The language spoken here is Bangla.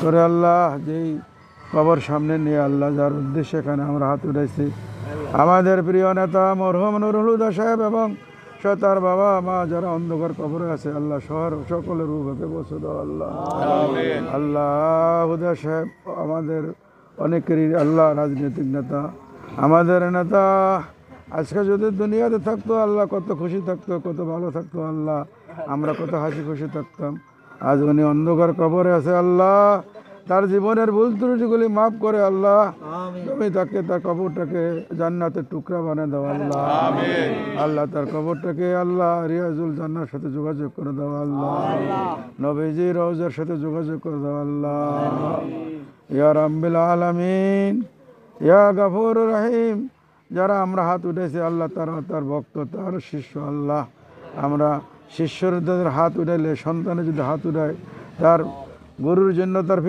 করে আল্লাহ যেই কবর সামনে নিয়ে আল্লাহ যার উদ্দেশ্যে এখানে আমরা হাত উঠাইছি, আমাদের প্রিয় নেতা মরহুম নুরুল হুদা সাহেব এবং তার বাবা মা যারা অন্ধকার কবরে আছে আল্লাহ শহর সকলের রূপকে বসে দাও আল্লাহ। আল্লাহ হুদা সাহেব আমাদের অনেকেরই আল্লাহ রাজনৈতিক নেতা, আমাদের নেতা। আজকে যদি দুনিয়াতে থাকতো আল্লাহ কত খুশি থাকতো, কত ভালো থাকতো আল্লাহ, আমরা কত হাসি খুশি থাকতাম। আজ উনি অন্ধকার কবরে আছে আল্লাহ, তার জীবনের ভুল ত্রুটিগুলি মাফ করে আল্লাহ, তুমি তাকে তার কবরটাকে জান্নাতের টুকরা বানিয়ে দাও আল্লাহ। আল্লাহ তার কবরটাকে আল্লাহ রিয়াজুল জান্নার সাথে যোগাযোগ করে দাও আল্লাহ, নবীজি রওজার সাথে যোগাযোগ করে দাও আল্লাহ। ইয়া রাব্বিল আলামিন, ইয়া গফুর রহিম। যারা আমরা হাত উঠেছি আল্লাহ তারা তার ভক্ত, তার শিষ্য আল্লাহ। আমরা শিষ্যদের হাত উঠাইলে, সন্তানে যদি হাত উঠায়, তার গরুর জন্য তার